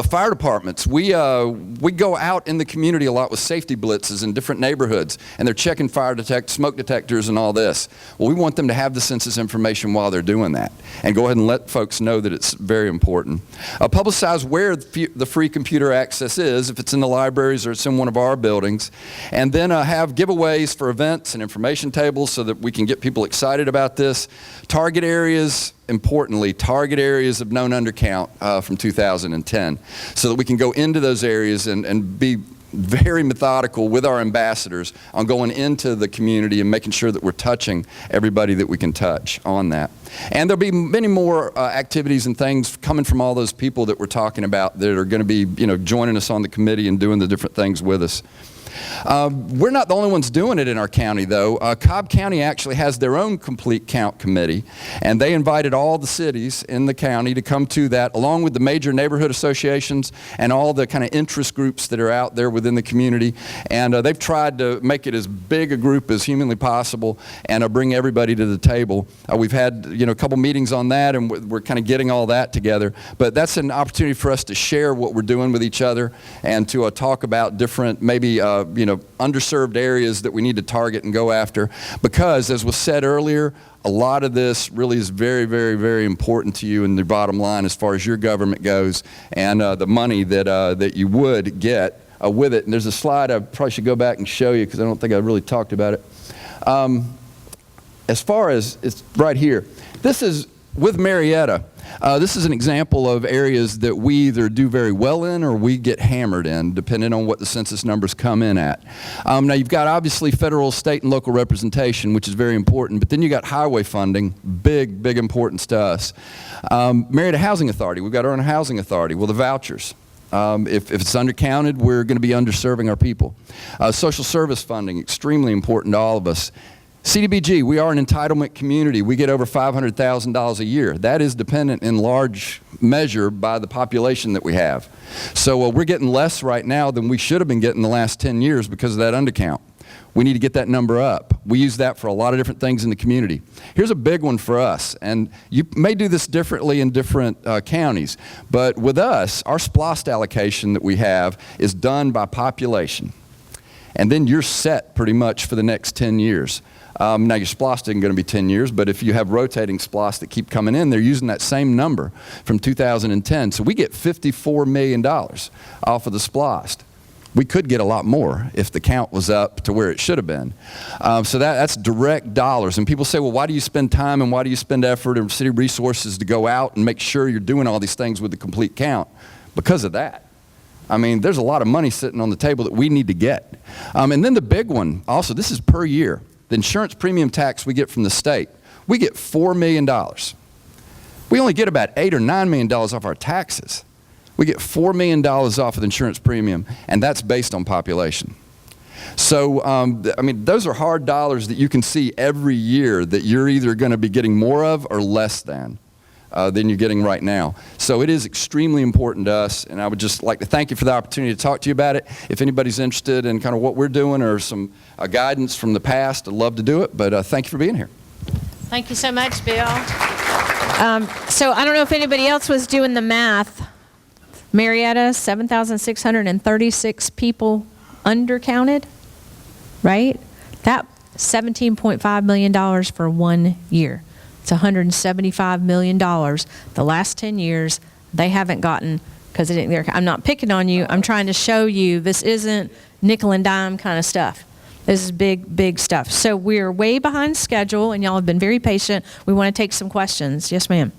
Fire departments, we go out in the community a lot with safety blitzes in different neighborhoods, and they're checking smoke detectors and all this. Well, we want them to have the census information while they're doing that, and go ahead and let folks know that it's very important. Publicize where the free computer access is, if it's in the libraries or it's in one of our buildings, and then have giveaways for events and information tables so that we can get people excited about this. Target areas, importantly, target areas of known undercount from 2010, so that we can go into those areas and be very methodical with our ambassadors on going into the community and making sure that we're touching everybody that we can touch on that. And there'll be many more activities and things coming from all those people that we're talking about that are going to be, joining us on the committee and doing the different things with us. We're not the only ones doing it in our county, though. Cobb County actually has their own complete count committee, and they invited all the cities in the county to come to that, along with the major neighborhood associations and all the kind of interest groups that are out there within the community. And they've tried to make it as big a group as humanly possible and bring everybody to the table. We've had a couple meetings on that, and we're kind of getting all that together. But that's an opportunity for us to share what we're doing with each other and to talk about different, maybe underserved areas that we need to target and go after, because as was said earlier, a lot of this really is very, very, very important to you in the bottom line as far as your government goes, and the money that you would get with it. And there's a slide I probably should go back and show you because I don't think I really talked about it. As far as, it's right here, this is with Marietta. This is an example of areas that we either do very well in or we get hammered in, depending on what the census numbers come in at. Now, you've got obviously federal, state, and local representation, which is very important, but then you got highway funding, big, big importance to us. Marietta Housing Authority, we've got our own housing authority. Well, the vouchers. If it's undercounted, we're going to be underserving our people. Social service funding, extremely important to all of us. CDBG, we are an entitlement community. We get over $500,000 a year. That is dependent in large measure by the population that we have. So we're getting less right now than we should have been getting the last 10 years because of that undercount. We need to get that number up. We use that for a lot of different things in the community. Here's a big one for us, and you may do this differently in different counties, but with us, our SPLOST allocation that we have is done by population. And then you're set pretty much for the next 10 years. Now your SPLOST isn't going to be 10 years, but if you have rotating SPLOST that keep coming in, they're using that same number from 2010. So we get $54 million off of the SPLOST. We could get a lot more if the count was up to where it should have been. So that's direct dollars. And people say, well, why do you spend time and why do you spend effort and city resources to go out and make sure you're doing all these things with the complete count? Because of that. I mean, there's a lot of money sitting on the table that we need to get. And then the big one, also, this is per year. The insurance premium tax we get from the state, we get $4 million. We only get about $8 or $9 million off our taxes. We get $4 million off of the insurance premium, and that's based on population. So, I mean, those are hard dollars that you can see every year that you're either going to be getting more of or less than you're getting right now. So it is extremely important to us, and I would just like to thank you for the opportunity to talk to you about it. If anybody's interested in kind of what we're doing or some guidance from the past, I'd love to do it, but thank you for being here. Thank you so much, Bill. So I don't know if anybody else was doing the math. Marietta, 7,636 people undercounted, right? That $17.5 million for 1 year. It's $175 million. The last 10 years, they haven't gotten, because I'm not picking on you. I'm trying to show you this isn't nickel and dime kind of stuff. This is big, big stuff. So we're way behind schedule, and y'all have been very patient. We want to take some questions. Yes, ma'am.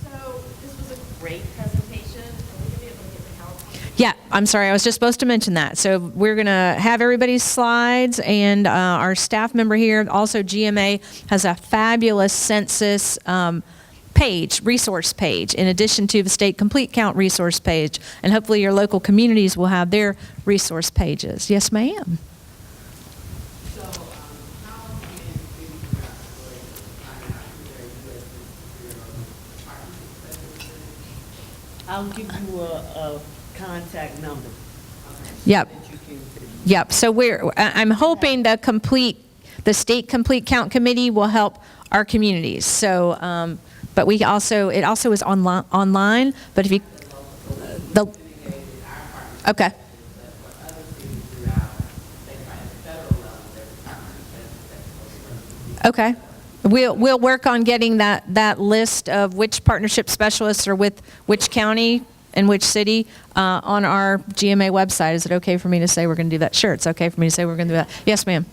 So this was a great presentation. Are we going to be able to get the PowerPoint? Yeah, I'm sorry. I was just supposed to mention that. So we're going to have everybody's slides, and our staff member here, also GMA, has a fabulous census resource page, in addition to the state complete count resource page. And hopefully your local communities will have their resource pages. Yes, ma'am. I'll give you a contact number. Yep. Yep. So I'm hoping the state complete count committee will help our communities. So, but it also is online. But if you, Okay. Okay. We'll work on getting that list of which partnership specialists are with which county and which city on our GMA website. Is it okay for me to say we're going to do that? Sure, it's okay for me to say we're going to do that. Yes, ma'am.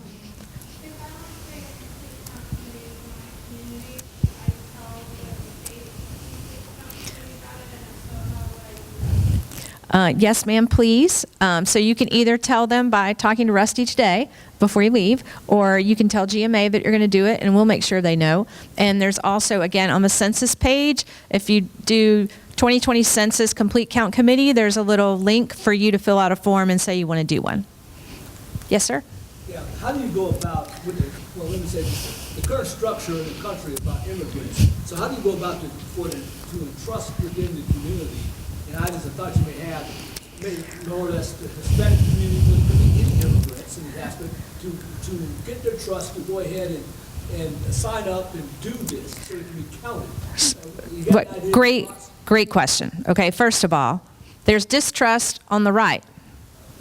Yes, ma'am, please. So you can either tell them by talking to Rusty today before you leave, or you can tell GMA that you're going to do it, and we'll make sure they know. And there's also, again, on the census page, if you do 2020 Census Complete Count Committee, there's a little link for you to fill out a form and say you want to do one. Yes, sir? Yeah, how do you go about with the, well, let me say this, the current structure of the country about immigrants. So how do you go about to entrust within the community? And I just thought you may have, maybe more or less the Hispanic community, but could be any immigrants in the aspect, to get their trust to go ahead and sign up and do this so it can be counted. You got an idea? Great question. Okay, first of all, there's distrust on the right.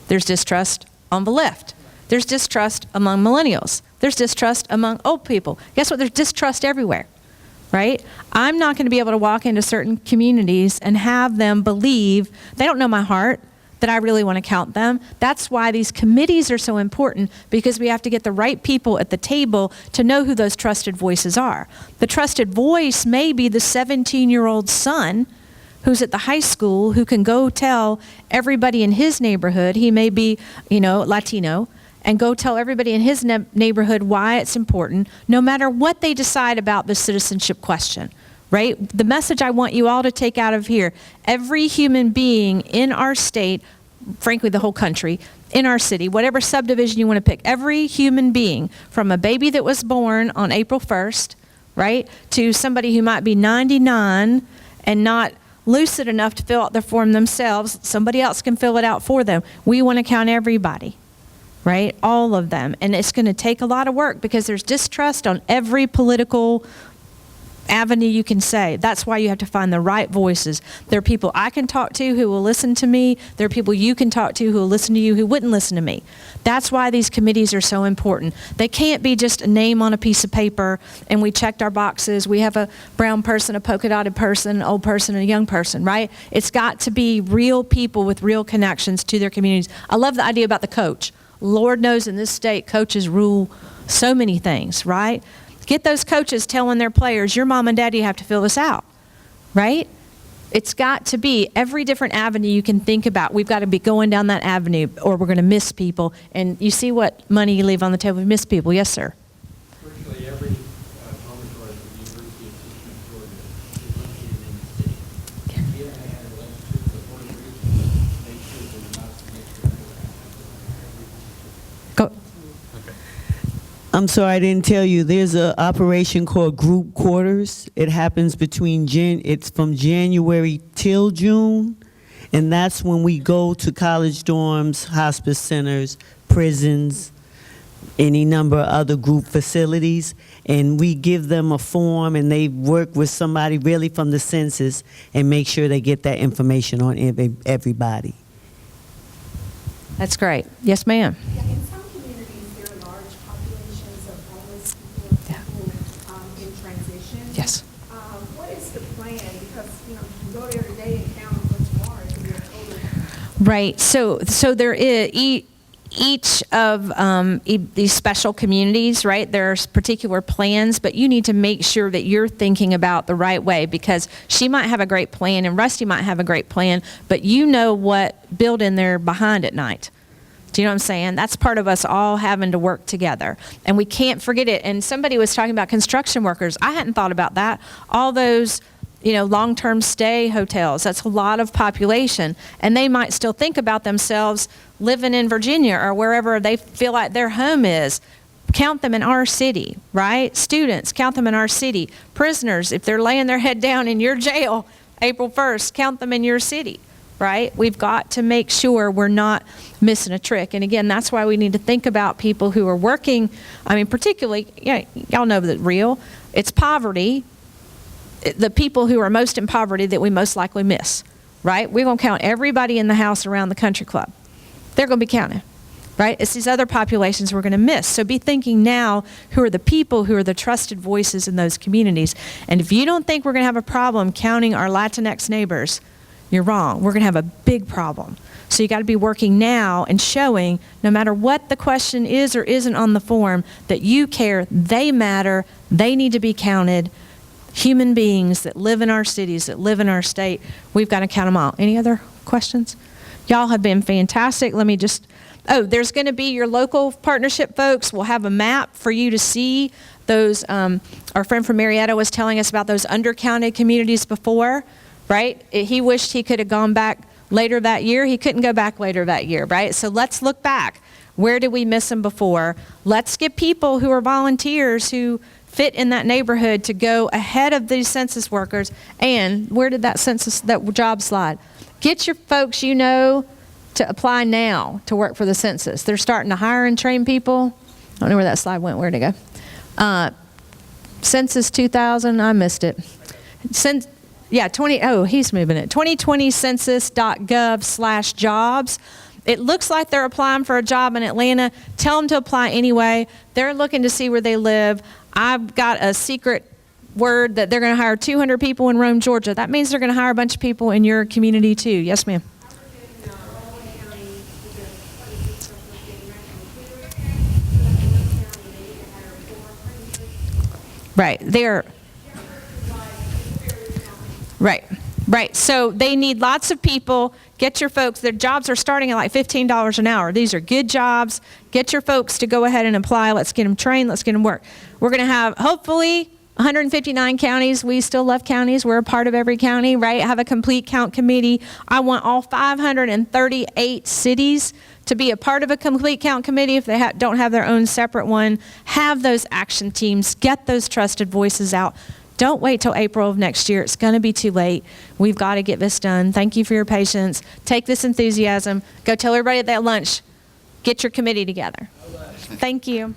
There's distrust on the left. There's distrust among millennials. There's distrust among old people. Guess what? There's distrust everywhere, right? I'm not going to be able to walk into certain communities and have them believe, they don't know my heart, that I really want to count them. That's why these committees are so important, because we have to get the right people at the table to know who those trusted voices are. The trusted voice may be the 17-year-old son who's at the high school who can go tell everybody in his neighborhood, he may be, Latino, and go tell everybody in his neighborhood why it's important, no matter what they decide about the citizenship question, right? The message I want you all to take out of here, every human being in our state, frankly, the whole country, in our city, whatever subdivision you want to pick, every human being, from a baby that was born on April 1st, right, to somebody who might be 99 and not lucid enough to fill out the form themselves, somebody else can fill it out for them. We want to count everybody, right? All of them. And it's going to take a lot of work because there's distrust on every political avenue you can say. That's why you have to find the right voices. There are people I can talk to who will listen to me. There are people you can talk to who will listen to you who wouldn't listen to me. That's why these committees are so important. They can't be just a name on a piece of paper and we checked our boxes. We have a brown person, a polka dotted person, an old person, and a young person, right? It's got to be real people with real connections to their communities. I love the idea about the coach. Lord knows in this state, coaches rule so many things, right? Get those coaches telling their players, your mom and daddy have to fill this out, right? It's got to be every different avenue you can think about. We've got to be going down that avenue or we're going to miss people. And you see what money you leave on the table, we miss people. Yes, sir. Virtually every dormitory at the University of Teaching of Georgia is located in the city. We have had a relationship with the Board of Regents to make sure there's not to make sure Go. I'm sorry I didn't tell you. There's an operation called Group Quarters. It happens between it's from January till June, and that's when we go to college dorms, hospice centers, prisons, any number of other group facilities, and we give them a form, and they work with somebody really from the census and make sure they get that information on everybody. That's great. Yes, ma'am. Yeah, in some communities, there are large populations of homeless people, in transition. Yes. What is the plan? Because, you can go there today and count what's more. It can be a total. Right. So there is each of these special communities, right? There's particular plans, but you need to make sure that you're thinking about the right way, because she might have a great plan and Rusty might have a great plan, but you know what building they're behind at night. Do you know what I'm saying? That's part of us all having to work together, and we can't forget it. And somebody was talking about construction workers. I hadn't thought about that. All those long-term stay hotels, that's a lot of population, and they might still think about themselves living in Virginia or wherever they feel like their home is. Count them in our city, right? Students, count them in our city. Prisoners, if they're laying their head down in your jail April 1st, count them in your city, right? We've got to make sure we're not missing a trick. And again, that's why we need to think about people who are working. I mean, particularly, y'all know the real, it's poverty. The people who are most in poverty that we most likely miss, right? We're going to count everybody in the house around the country club. They're going to be counted, right? It's these other populations we're going to miss. So be thinking now, who are the people who are the trusted voices in those communities? And if you don't think we're going to have a problem counting our Latinx neighbors, you're wrong. We're going to have a big problem. So you got to be working now and showing, no matter what the question is or isn't on the form, that you care, they matter, they need to be counted. Human beings that live in our cities, that live in our state, we've got to count them all. Any other questions? Y'all have been fantastic. Let me just, there's going to be your local partnership folks. We'll have a map for you to see those. Our friend from Marietta was telling us about those undercounted communities before, right? He wished he could have gone back later that year. He couldn't go back later that year, right? So let's look back. Where did we miss them before? Let's get people who are volunteers who fit in that neighborhood to go ahead of these census workers. And where did that job slide? Get your folks you know to apply now to work for the census. They're starting to hire and train people. I don't know where that slide went. Where'd it go? Census 2000, I missed it. He's moving it. 2020census.gov/jobs. It looks like they're applying for a job in Atlanta. Tell them to apply anyway. They're looking to see where they live. I've got a secret word that they're going to hire 200 people in Rome, Georgia. That means they're going to hire a bunch of people in your community too. Yes, ma'am. Right. Right. So they need lots of people. Get your folks. Their jobs are starting at like $15 an hour. These are good jobs. Get your folks to go ahead and apply. Let's get them trained. Let's get them work. We're going to have, hopefully, 159 counties. We still love counties. We're a part of every county, right? Have a complete count committee. I want all 538 cities to be a part of a complete count committee. If they don't have their own separate one, have those action teams. Get those trusted voices out. Don't wait till April of next year. It's going to be too late. We've got to get this done. Thank you for your patience. Take this enthusiasm. Go tell everybody at that lunch, get your committee together. Thank you.